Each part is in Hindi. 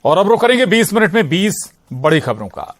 और अब रुक करेंगे 20 मिनट में 20 बड़ी खबरों का।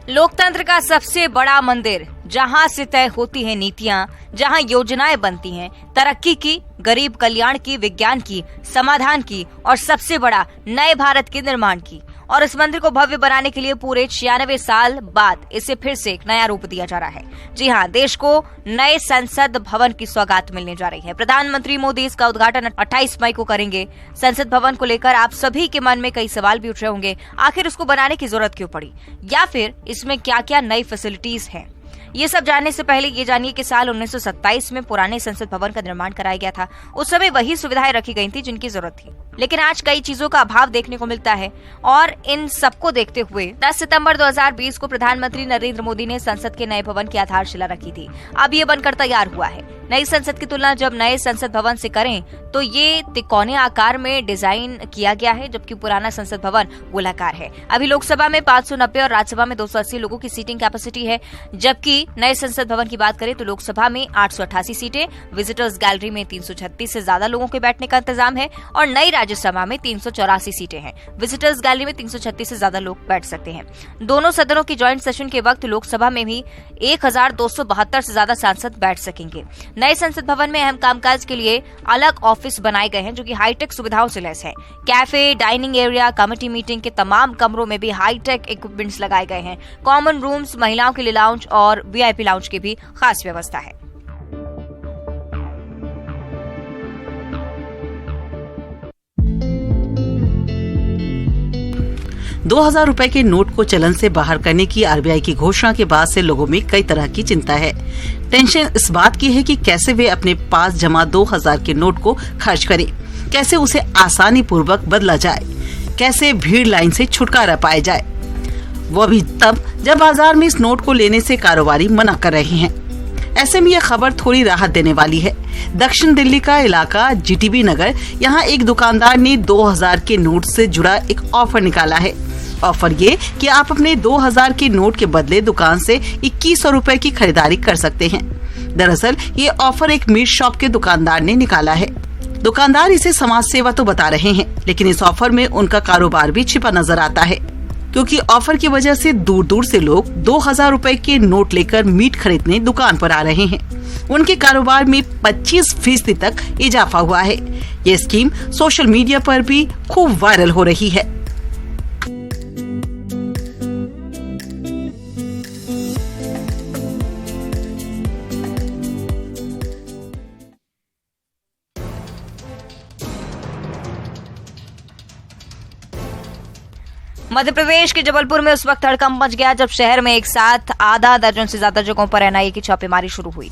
लोकतंत्र का सबसे बड़ा मंदिर, जहां से तय होती हैं नीतियां, जहां योजनाएं बनती हैं, तरक्की की, गरीब कल्याण की, विज्ञान की, समाधान की और सबसे बड़ा नए भारत के निर्माण की। और इस मंदिर को भव्य बनाने के लिए पूरे 96 साल बाद इसे फिर से एक नया रूप दिया जा रहा है। जी हाँ, देश को नए संसद भवन की सौगात मिलने जा रही है। प्रधानमंत्री मोदी इसका उद्घाटन 28 मई को करेंगे। संसद भवन को लेकर आप सभी के मन में कई सवाल भी उठ रहे होंगे। आखिर उसको बनाने की जरूरत क्यों पड़ी, या फिर इसमें क्या क्या नई फैसिलिटीज हैं? ये सब जानने से पहले ये जानिए कि साल 1927 में पुराने संसद भवन का निर्माण कराया गया था। उस समय वही सुविधाएं रखी गई थी जिनकी जरूरत थी, लेकिन आज कई चीजों का अभाव देखने को मिलता है। और इन सबको देखते हुए 10 सितंबर 2020 को प्रधानमंत्री नरेंद्र मोदी ने संसद के नए भवन की आधारशिला रखी थी। अब ये बनकर तैयार हुआ है। नई संसद की तुलना जब नए संसद भवन से करें तो ये तिकोने आकार में डिजाइन किया गया है, जबकि पुराना संसद भवन गोलाकार है। अभी लोकसभा में 590 और राज्यसभा में 280 लोगों की सीटिंग कैपेसिटी है, जबकि नए संसद भवन की बात करें तो लोकसभा में 888 सीटें, विजिटर्स गैलरी में 336 से ज्यादा लोगों के बैठने का इंतजाम है और नई राज्यसभा में 384 सीटें हैं। विजिटर्स गैलरी में 336 से ज्यादा लोग बैठ सकते हैं। दोनों सदनों की ज्वाइंट सेशन के वक्त लोकसभा में भी 1272 से ज्यादा सांसद बैठ सकेंगे। नए संसद भवन में अहम कामकाज के लिए अलग ऑफिस बनाए गए हैं जो कि हाईटेक सुविधाओं से लैस हैं। Cafe, dining area, committee meeting के तमाम कमरों में भी हाईटेक इक्विपमेंट्स लगाए गए हैं। कॉमन रूम्स, महिलाओं के लिए लाउंज और वीआईपी लाउंज की भी खास व्यवस्था है। ₹2000 के नोट को चलन से बाहर करने की आरबीआई की घोषणा के बाद से लोगों में कई तरह की चिंता है। टेंशन इस बात की है कि कैसे वे अपने पास जमा 2000 के नोट को खर्च करें, कैसे उसे आसानी पूर्वक बदला जाए, कैसे भीड़ लाइन से छुटकारा पाया जाए, वो भी तब जब बाजार में इस नोट को लेने से कारोबारी मना कर रहे हैं। ऐसे में यह खबर थोड़ी राहत देने वाली है। दक्षिण दिल्ली का इलाका जीटीबी नगर, यहाँ एक दुकानदार ने 2000 के नोट से जुड़ा एक ऑफर निकाला है। ऑफर ये कि आप अपने 2000 के नोट के बदले दुकान से 2100 रुपए की खरीदारी कर सकते हैं। दरअसल ये ऑफर एक मीट शॉप के दुकानदार ने निकाला है। दुकानदार इसे समाज सेवा तो बता रहे हैं, लेकिन इस ऑफर में उनका कारोबार भी छिपा नजर आता है, क्योंकि ऑफर की वजह से दूर दूर से लोग 2000 रुपए के नोट लेकर मीट खरीदने दुकान पर आ रहे हैं। उनके कारोबार में 25% तक इजाफा हुआ है। ये स्कीम सोशल मीडिया पर भी खूब वायरल हो रही है। मध्य प्रदेश के जबलपुर में उस वक्त हड़कंप मच गया जब शहर में एक साथ आधा दर्जन से ज्यादा जगहों पर एनआईए की छापेमारी शुरू हुई।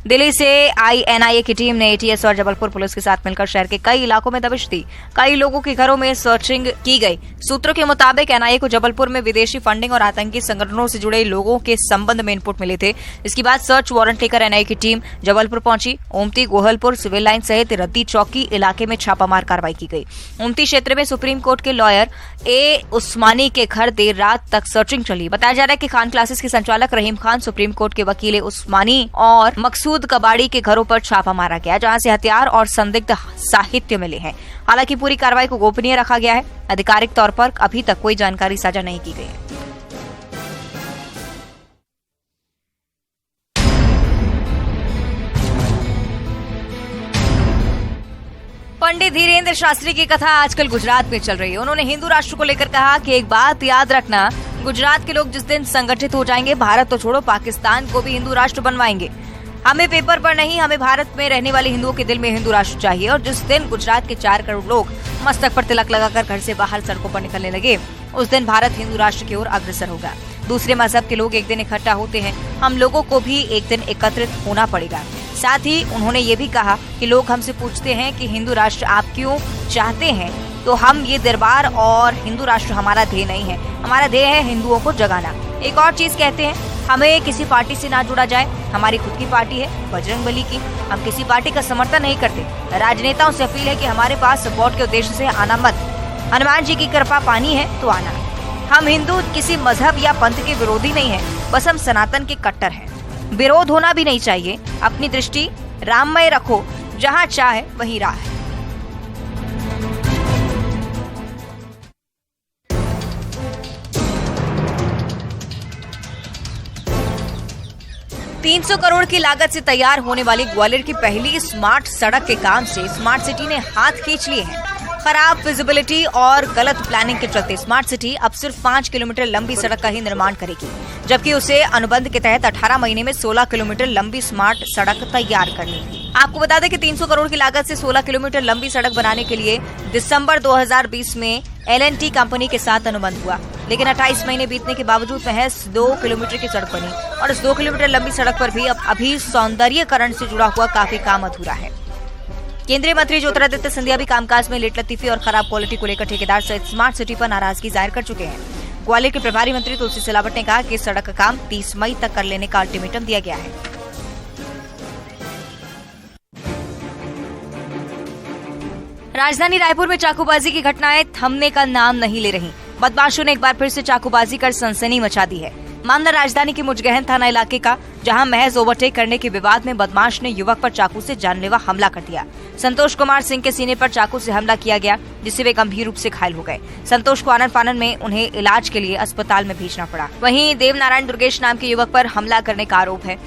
दिल्ली से आई एनआईए की टीम ने एटीएस और जबलपुर पुलिस के साथ मिलकर शहर के कई इलाकों में दबिश दी। कई लोगों के घरों में सर्चिंग की गई। सूत्रों के मुताबिक एनआईए को जबलपुर में विदेशी फंडिंग और आतंकी संगठनों से जुड़े लोगों के संबंध में इनपुट मिले थे। इसके बाद सर्च वारंट लेकर एनआईए की टीम जबलपुर पहुंची। ओमती, गोहलपुर, सिविल लाइन सहित रद्दी चौकी इलाके में छापामार कार्रवाई की गई। ओमती क्षेत्र में सुप्रीम कोर्ट के लॉयर ए उस्मानी के घर देर रात तक सर्चिंग चली। बताया जा रहा है कि खान क्लासेस के संचालक रहीम खान, सुप्रीम कोर्ट के वकील उस्मानी और मकसूद कबाड़ी के घरों पर छापा मारा गया, जहां से हथियार और संदिग्ध साहित्य मिले हैं। हालांकि पूरी कार्रवाई को गोपनीय रखा गया है। आधिकारिक तौर पर अभी तक कोई जानकारी साझा नहीं की गई है। पंडित धीरेन्द्र शास्त्री की कथा आजकल गुजरात में चल रही है। उन्होंने हिंदू राष्ट्र को लेकर कहा कि एक बात याद रखना, गुजरात के लोग जिस दिन संगठित हो जाएंगे, भारत तो छोड़ो पाकिस्तान को भी हिंदू राष्ट्र बनवाएंगे। हमें पेपर पर नहीं, हमें भारत में रहने वाले हिंदुओं के दिल में हिंदू राष्ट्र चाहिए। और जिस दिन गुजरात के 4 करोड़ लोग मस्तक पर तिलक लगाकर घर से बाहर सड़कों पर निकलने लगे, उस दिन भारत हिंदू राष्ट्र की ओर अग्रसर होगा। दूसरे मजहब के लोग एक दिन इकट्ठा होते हैं, हम लोगों को भी एक दिन एकत्रित होना पड़ेगा। साथ ही उन्होंने ये भी कहा कि लोग हमसे पूछते हैं कि हिंदू राष्ट्र आप क्यों चाहते हैं, तो हम ये दरबार और हिंदू राष्ट्र हमारा ध्येय नहीं है। हमारा ध्येय है हिंदुओं को जगाना। एक और चीज कहते हैं, हमें किसी पार्टी से ना जुड़ा जाए। हमारी खुद की पार्टी है, बजरंगबली की। हम किसी पार्टी का समर्थन नहीं करते। राजनेताओं से अपील है कि हमारे पास सपोर्ट के उद्देश्य से आना मत। हनुमान जी की कृपा पानी है तो आना। हम हिंदू किसी मजहब या पंथ के विरोधी नहीं है, बस हम सनातन के कट्टर हैं। विरोध होना भी नहीं चाहिए। अपनी दृष्टि राममय रखो, जहां चाहे वहीं राह है। ₹300 करोड़ की लागत से तैयार होने वाली ग्वालियर की पहली स्मार्ट सड़क के काम से स्मार्ट सिटी ने हाथ खींच लिए हैं। खराब फिजिबिलिटी और गलत प्लानिंग के चलते स्मार्ट सिटी अब सिर्फ 5 किलोमीटर लंबी सड़क का ही निर्माण करेगी, जबकि उसे अनुबंध के तहत 18 महीने में 16 किलोमीटर लंबी स्मार्ट सड़क तैयार करनी थी। आपको बता दें कि 300 करोड़ की लागत से 16 किलोमीटर लंबी सड़क बनाने के लिए दिसंबर 2020 में L&T कंपनी के साथ अनुबंध हुआ, लेकिन 28 महीने बीतने के बावजूद महज 2 किलोमीटर की सड़क बनी और इस 2 किलोमीटर लंबी सड़क पर भी अभी सौंदर्यीकरण से जुड़ा हुआ काफी काम अधूरा है। केंद्रीय मंत्री ज्योतिरादित्य सिंधिया भी कामकाज में लेट लतीफी और खराब क्वालिटी को लेकर ठेकेदार सहित स्मार्ट सिटी पर नाराजगी जाहिर कर चुके हैं। ग्वालियर के प्रभारी मंत्री तुलसी सिलावट ने कहा कि सड़क का काम 30 मई तक कर लेने का अल्टीमेटम दिया गया है। राजधानी रायपुर में चाकूबाजी की घटनाएं थमने का नाम नहीं ले रही। बदमाशों ने एक बार फिर से चाकूबाजी कर सनसनी मचा दी है। मामला राजधानी के मुजगहन थाना इलाके का, जहां महज ओवरटेक करने के विवाद में बदमाश ने युवक पर चाकू से जानलेवा हमला कर दिया। संतोष कुमार सिंह के सीने पर चाकू से हमला किया गया, जिससे वे गंभीर रूप से घायल हो गए। संतोष को आनन फानन में उन्हें इलाज के लिए अस्पताल में भेजना पड़ा। वहीं देवनारायण दुर्गेश नाम के युवक पर हमला करने का आरोप है।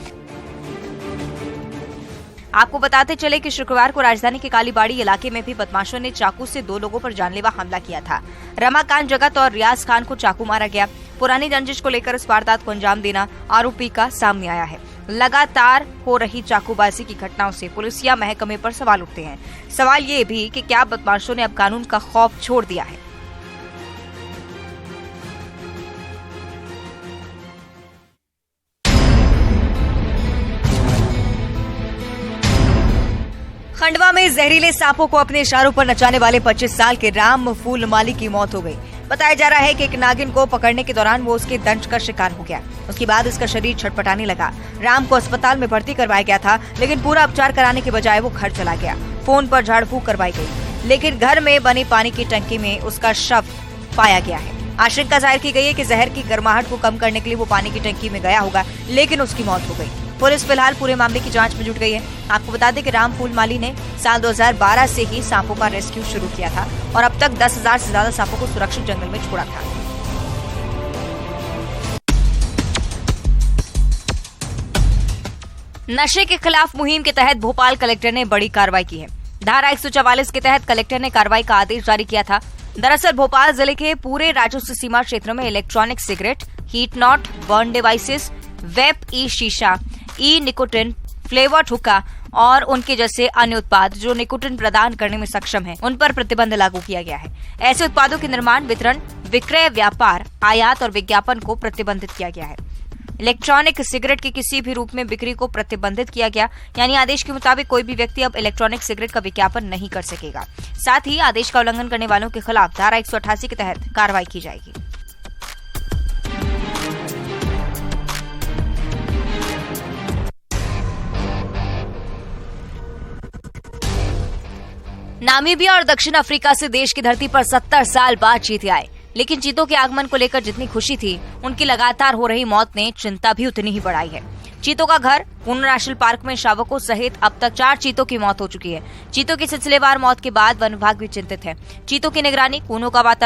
आपको बताते चले कि शुक्रवार को राजधानी के कालीबाड़ी इलाके में भी बदमाशों ने चाकू से 2 लोगों पर जानलेवा हमला किया था। रमाकांत जगत और रियाज खान को चाकू मारा गया। पुरानी रंजिश को लेकर इस वारदात को अंजाम देना आरोपी का सामने आया है। लगातार हो रही चाकूबाजी की घटनाओं से पुलिस या महकमे पर सवाल उठते हैं। सवाल ये भी कि क्या बदमाशों ने अब कानून का खौफ छोड़ दिया है। खंडवा में जहरीले सांपों को अपने इशारों पर नचाने वाले 25 साल के राम फूलमाली की मौत हो गई। बताया जा रहा है कि एक नागिन को पकड़ने के दौरान वो उसके दंश का शिकार हो गया। उसके बाद इसका शरीर छटपटाने लगा। राम को अस्पताल में भर्ती करवाया गया था, लेकिन पूरा उपचार कराने के बजाय वो घर चला गया। फोन पर झाड़ फूक करवाई गई, लेकिन घर में बनी पानी की टंकी में उसका शव पाया गया है। आशंका जाहिर की गई है कि जहर की गर्माहट को कम करने के लिए वो पानी की टंकी में गया होगा, लेकिन उसकी मौत हो गई। पुलिस फिलहाल पूरे मामले की जांच में जुट गई है। आपको बता दें कि राम फूलमाली ने साल 2012 से ही सांपों का रेस्क्यू शुरू किया था और अब तक 10,000 से ज्यादा सांपों को सुरक्षित जंगल में छोड़ा था। नशे के खिलाफ मुहिम के तहत भोपाल कलेक्टर ने बड़ी कार्रवाई की है। धारा 144 के तहत कलेक्टर ने कार्रवाई का आदेश जारी किया था। दरअसल भोपाल जिले के पूरे राजस्व सीमा क्षेत्र में electronic cigarette, heat not, burn devices, vape, e शीशा, ई निकोटिन, फ्लेवर्ड हुक्का और उनके जैसे अन्य उत्पाद जो निकोटिन प्रदान करने में सक्षम हैं, उन पर प्रतिबंध लागू किया गया है। ऐसे उत्पादों के निर्माण, वितरण, विक्रय, व्यापार, आयात और विज्ञापन को प्रतिबंधित किया गया है। इलेक्ट्रॉनिक सिगरेट की किसी भी रूप में बिक्री को प्रतिबंधित किया गया, यानी आदेश के मुताबिक कोई भी व्यक्ति अब इलेक्ट्रॉनिक सिगरेट का विज्ञापन नहीं कर सकेगा। साथ ही आदेश का उल्लंघन करने वालों के खिलाफ धारा 188 के तहत कार्रवाई की जाएगी। नामीबिया और दक्षिण अफ्रीका से देश की धरती पर 70 साल बाद चीते आए, लेकिन चीतों के आगमन को लेकर जितनी खुशी थी, उनकी लगातार हो रही मौत ने चिंता भी उतनी ही बढ़ाई है। चीतों का घर पूर्ण नेशनल पार्क में शावकों सहित अब तक 4 चीतों की मौत हो चुकी है। चीतों की सिलसिलेवार मौत के बाद वन विभाग भी चिंतित है। चीतों की निगरानी, कूनों का वातावरण